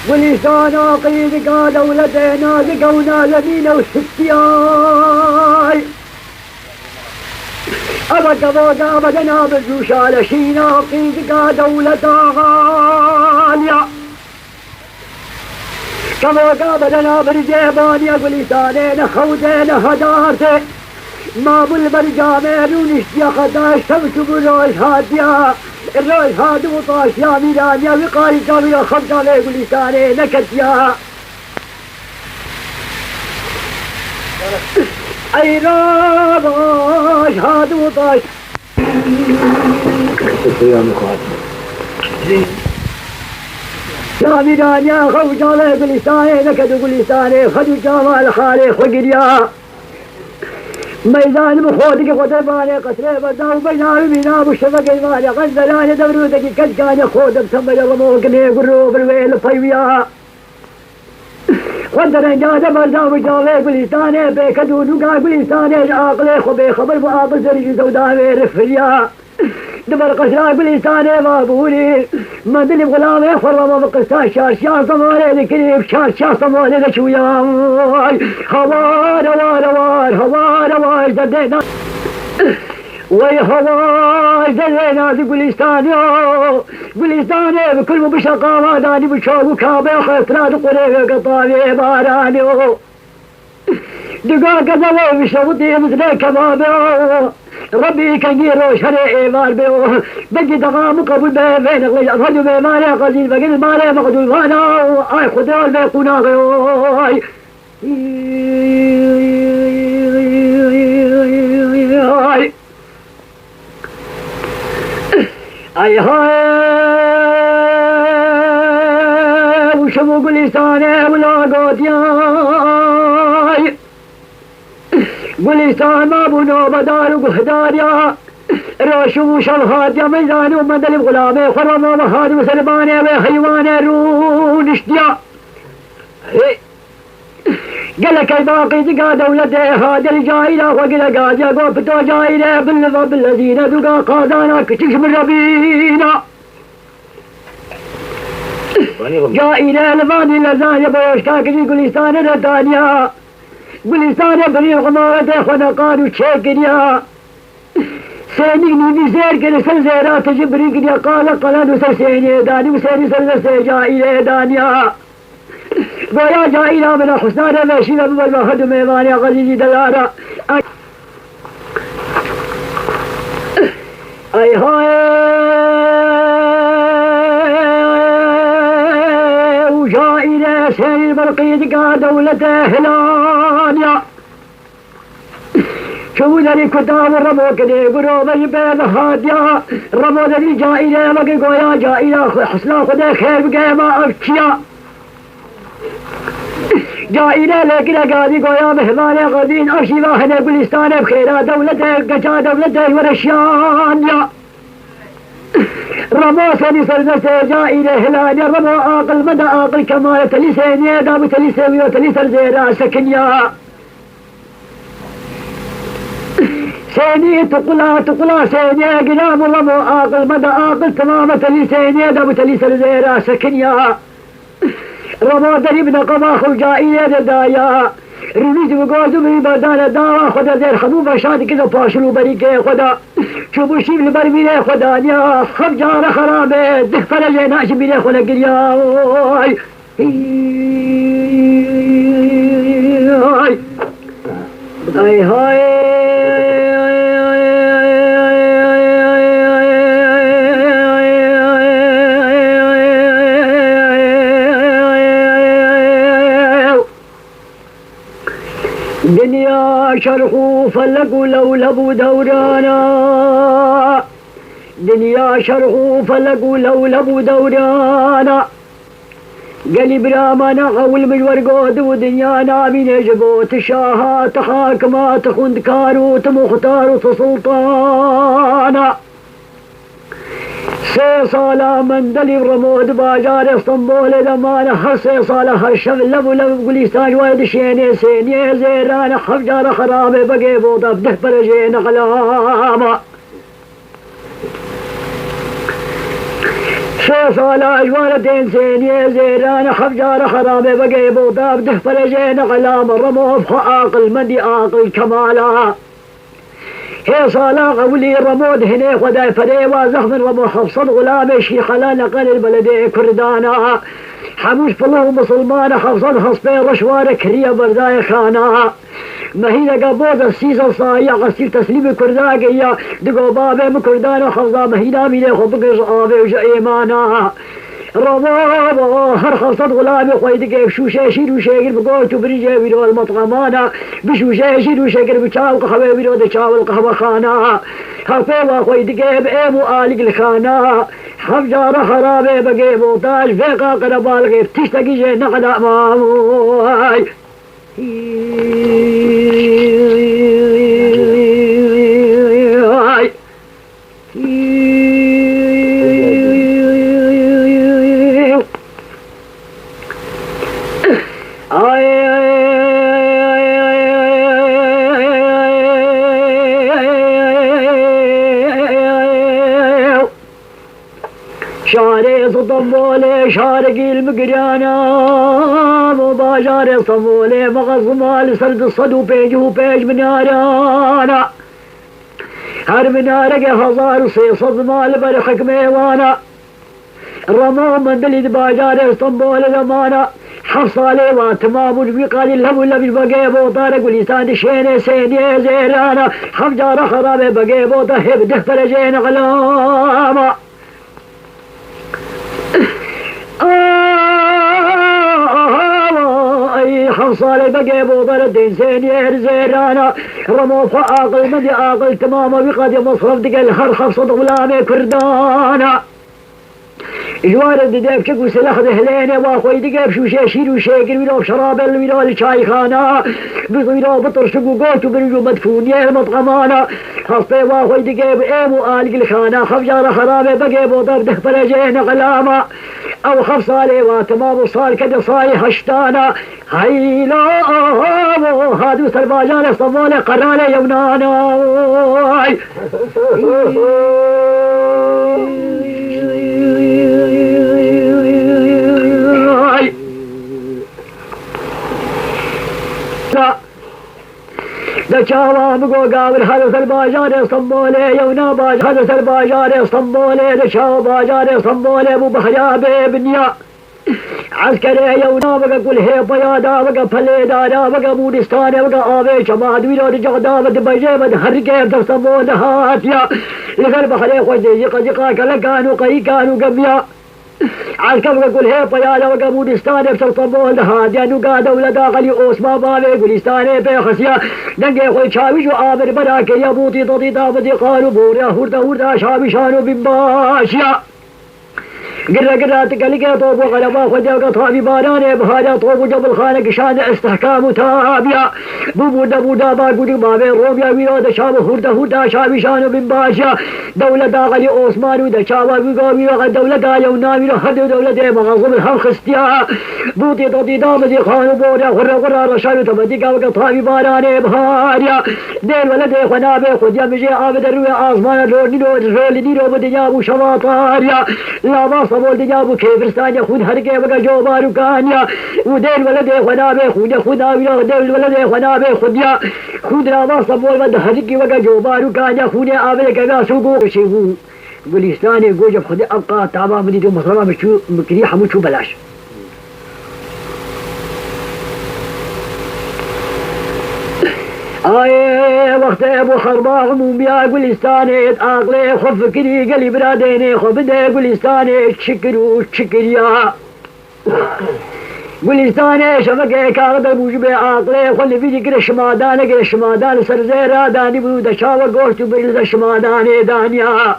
ولسانا قيد قال ولدينا لقونا لمينا وستياي أبدا بودا أبدنا بالجوش على شينا قيد قال ولدا غاليا كما قابلنا برجيبانيا ولسانين خودين هدارتي ما بالبرجامين ونشتيا خدا الشمس بالروش هاديا الروش هاد وطاش يا ميلان يا وقاري جامية خمسة لي ولساني نكتيا أي راش هاد وطاش يا ميلان يا خمسة لي ولساني نكت ولساني خدو جامال خالي خقريا ميدان بخوتك قطباني قصري بداو بينام بينام الشفق المالي غزلاني دورودك كدكاني خودك سمي رموك نيقرو بالويل طيويا قدر انجاد برداو بجاوي بلساني بيكدو نقا بلساني عاقلي خبي خبر بآب زرج سوداوي رفليا دبر قشراء بلساني بابولي مدلي بغلامي خرما بقصا شاشا صمالي لكريب شاشا صمالي لشويا هوار هوار هوار هوار هوار ددينا وي هوار ددينا دي قلستاني بكل مبشقا داني بشوق كابي خسرات قريب قطابي باراني دقاق زوي بشوطي مثل كبابي ربي كنجيرو شرعي إيمان بيو بقي دغام قبل بين غلي رجل بمالي قديم بقي المالي مقدول وانا اي خدال بيقونا غيوي اي هاي وشمو قلستاني ولا قوتياي قلستان ما بنو بدار وقهداريا روشو شلهات يا ميزاني ومدل بغلامي خرما وهاد وسلباني وحيواني رونشتيا قالك الباقي تقا دولته هذا الجايلة وقل قاجا قوفتو جايلة بالنظر بالذين ذقا قادانا كتش من ربينا جايلة لباني لزاني بوشكاك دي قلستان ردانيا قلستان بني غمارة خنقان وشيكريا سينيني بزير كده سلزيرات جبري كده قال قلان وسسيني داني وسيني سلسي جائلة دانيا ويا جائلة من الحسنان ماشينا بمالبخد ميمانيا غزيزي دلارا اي هاي وجائلة سيني البرقيد قا دولته هلانيا شو ذلك كتاب الربو كده قروبي بين هاديا ربو ذلك جائلة مقي قويا جائلة حسنا خده خير بقى ما أفكيا جائلة لكن قادي قويا مهمانة غدين أفشي واحدة قلستان بخيرا دولته قجا دولته ورشيانيا ربو سني سرزة جائلة هلانيا ربو آقل مدى آقل كمالة تلسيني دابو تلسيوي وتلسر زيرا سكنيا سيني تقلا سيني قلام رمو آقل مدى آقل تمامة لي سيني دابت لي سلزيرا سكنيا رمو دريبنا قماخ وجائية دايا رميز وقوزو بي بدان داوا خدا زير خمو بشاد كذا باشلو بريكي خدا شوفو شيف البرميني خدانيا خب جار خرابي دك فرجي ناشي بيني خلا قرياي اي هاي دنيا شرخو فلقوا لولبوا دورانا دنيا شرخو فلقوا لولبوا دورانا قلب رامانا غول بالورقود ودنيانا من جبوت شاهات حاكمات خندكاروت مختاروت سلطانا سي صالة مندلي رمود باجار اسطنبول دمانا حسي صالة هرشف لبو لبو قليستان وايد شيني سيني زيران حفجار خرابي بقي بوضا بده برجين غلاما 6 سال اجوالتين سيني زيران حفجار خرابي بقي بوطاب ده فرجين غلام الرموف عاقل مدي عاقل كمالا هي صالا قولي رمود هنا خداي فريوا زخم رمو حفصل غلامي شي خلانا قل البلدي كردانا حموش فلو مسلمان حفصل حصبي رشوار كريا برداي خانا ما هي قبوز السيسة صايا غسيل تسليم كرداقيا دقو بابي مكردانا حفظا ما هي نامي خبقش آبي وجايمانا ربابا هر خلصت غلامي خويدك بشوشة شير وشاقر بقوتو بريجي ويرو المطعمانا بشوشة شير وشاقر بشاو قهوة ويرو دشاو القهوة خانا هفيوا خويدك بأمو آلق الخانا حفجار خرابي بقي بوطاش فيقا قربال غير تشتقي جي نقل أمامي شاري صدمولي شارقي المقريانا مباشر صمولي مغزمال سرد الصدو بيجو بيج منارانا هر منارك هزار صيصد مال برخك ميوانا رمو من دليد باجار اسطنبول زمانا حصالي واتمام وقال الهم اللي بقي بوطارك ولسان شين سيني زيرانا حفجار خرابي بقي بوطا هبده فرجين غلاما حصالي بقي بوطر الدين سيني زيرانا رمو فعاقل مدي عاقل تماما وقاد مصرف دقل هر حفصد غلامي كردانا جوار الدداف شكو سلاح ذهليني واخوي دقاب شوشي شير وشيقر ويلو شرابل ويلو الشاي خانا بيلو بطر شكو قوتو برجو مدفوني المطعمانا خاصبي واخوي دقاب ايمو آلق الخانا خفجار خرابي بقي بوطر ده فرجين غلاما او خفصالي واتمام صال كده صاي هشتانا هيلو هادو سرباجان صمولي قرالي يونانا دا چاوا بگو گاور حضرت الباجار اسطنبولی یونا باج حضرت الباجار اسطنبولی دا چاوا باجار اسطنبولی بو بحراب بنیا عسكري يونا بقى كل هي بيادا بقى فليدادا بقى بودستان بقى آبي شماد ويرو جغدا بد بجي بد هرقي بتصبو دهاتيا لغر بخلي خوش جيقا جيقا كالكانو قيقانو قبيا عسكر بقى كل هي بيادا بقى بودستان بتصبو دهاتيا نقا دولة داخلي اوسما بابي قلستاني بيخسيا دنقي خوش شاوش وآبر براكي يا بوطي تطيطا بدي قالوا بوريا هورتا هورتا شاوشانو بمباشيا قرة تقلقى طوب وغلبا خدوك طابي باراني بهذا طوب جبل خانك شان استحكام تابيا بوبو دابا قدو بابي روبيا ويرو دشاب هوردا شابي شانو بن باشا دولة داغلي اوسمانو دشابا ويقومي وغد دولة دا يونامي هدو دولة مغاظم الهم خستيا بوطي طوطي دامدي خانو بوريا غرة رشانو تبديقا وقا طابي باراني بهاريا دين ولدي خنابي خديا مجي عابد الروي آزمان رولي رو بدنيا بو شواطاريا لا باص بول دجابو كيفرستانيا خود هرقي بقى جوبارو كانيا ودين ولدي خنابي خدا ويا دين ولدي خنابي خديا خود لا باص بول بد هرقي بقى جوبارو كانيا خوني آبي كذا سوقو شيفو قليستاني قوجب خدي أبقى تابا مديتو مصرما مشو مكري حمو شو بلاش آيه وقت ابو خرباغ موميا قلستاني اقلي خف فكري قلي براديني خبدي قلستاني تشكريا قلستاني شمكي كاغد بوجبي عقلي خلي فيدي قرش مادان سرزيرا داني بودا شاوة قوشتو برز شماداني دانيا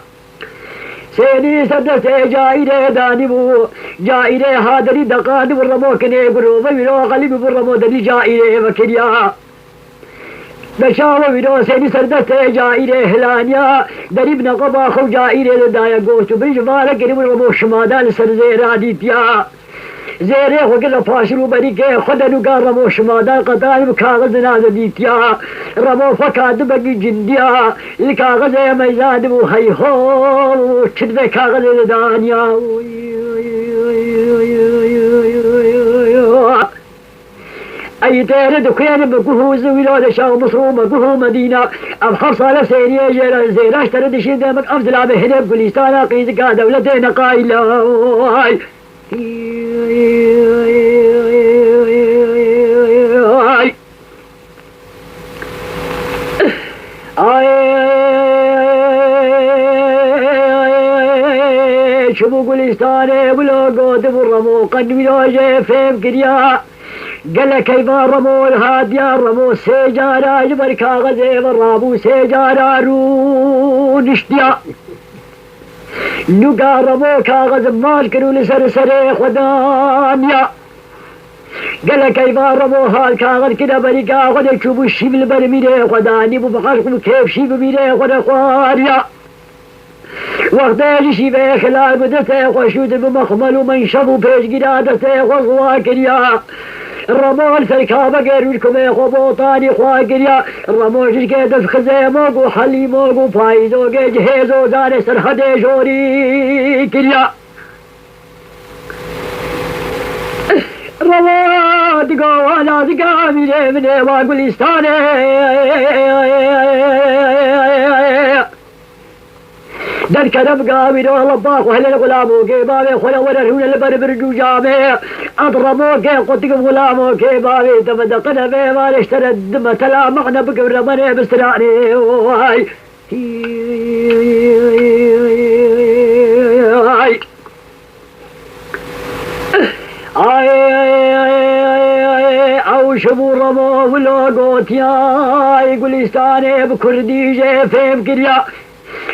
سيني سدسي جايري داني بو جايري هادري دقاني برمو كني قروبا ويرو قلبي برمو داني جايري وكريا دشاوة ويرو سيني سردسي جايري هلانيا دريب نقبا خو جايري لدايا قوشتو برج فالك قريب برمو شمادان سرزيرا ديتيا زيري وقل فاشلو بريكي خدنو قال رمو شمادا قطاي بكاغذ نازديتيا رمو فكاد بقي جنديا الكاغذ يا ميزاد وهي هو كدبي كاغذ دانيا أي تارد كيان بقوه زويلاد شاو مصر بقوه مدينة أم حفصة لسيريا جيرا زيراش ترد شدامك أفضل بهنب قليستانا قيدك دولتين قايلة شبو قليستاني بلو قود برمو قد بلوجي فهم كريا قال كيف رمو الهادية رمو سيجارة جبر كاغذي برابو سيجارة رو نشتيا نقا رمو كاغذ مال كنو لسر سري خدانيا قال كيف رمو هال كاغذ كده بريكا خد شبو الشبل برميري خداني ببخاشكم كيف شبو ميري خد خواريا وقت شبه خلال بدته وشود بمخمل ومن شبو بيش قرادته وغواكريا الرمال سركابة قيرولكم يا خبوطاني خواقريا الرموش كيدس خزيموك وحليموك وفايزوك جهيزو زاني سرحدي جوري كريا الرمال قوانا زقامي من واقلستاني در كرم قامي والله باخو هل الغلامو كي بابي خلا ورهون البربر جامي اضرمو كي قلتك غلامو كي بابي تفدقنا بي ما اشترى الدم تلا مغنى بقبر مني بستراني واي او شبو رمو ولو قوت ياي قليستاني بكردي جي فهم كريا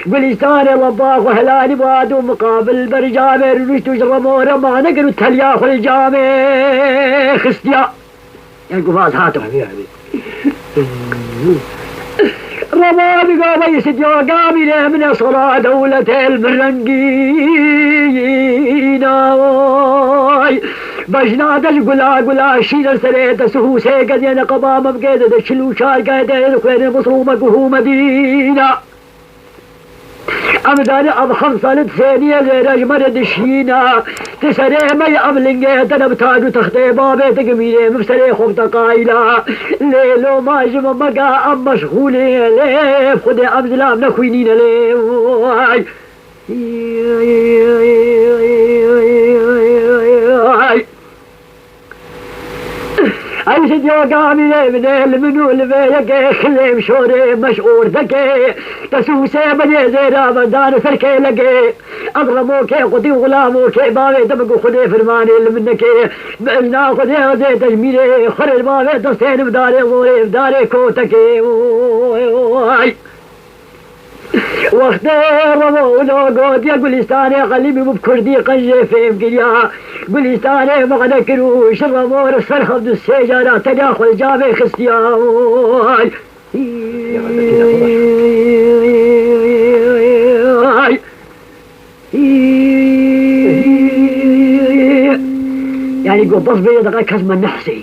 قليستاني لباق وهلاني بادو مقابل برجامي رشتو جرمو رما نقرو تليا خل جامي خستيا يعني قفاز هاتو رما بقى بيسد يوقامي من صلاة دولة المرنقين بجنادش قلا شيل سريت سهوسي قد ينقبا مبقيدة دشلو شار قايدة يدخلين مصرومة قهو مدينة أمداني أب خمسة ثانية غير أجمل دشينا تسري مي أملنجي تنبتاجو تخطي بابي تقميني مبسري خبط قايلة ليلو ما جم مقا أم مشغولي ليف خدي أمزلام نخوينين ليف عيشت يوقامي من المنو لبيك خليم شوري مشعور ذكي تسوسي بني زيرا بدان سركي لقي اضربوكي قدي وغلاموكي بابي دمقو خدي فرماني منك بقلنا خدي غدي تجميلي خرج بابي تستين بداري غوري بداري كوتكي واختار رمولو قوت يا قليستاني قلبي بكردي قنجي فيم قليا قليستاني مغنى كروش الرمور الصرخة بدو السيجارة تداخل جابي خستيان يعني قو بص بيدقى كسم النحسي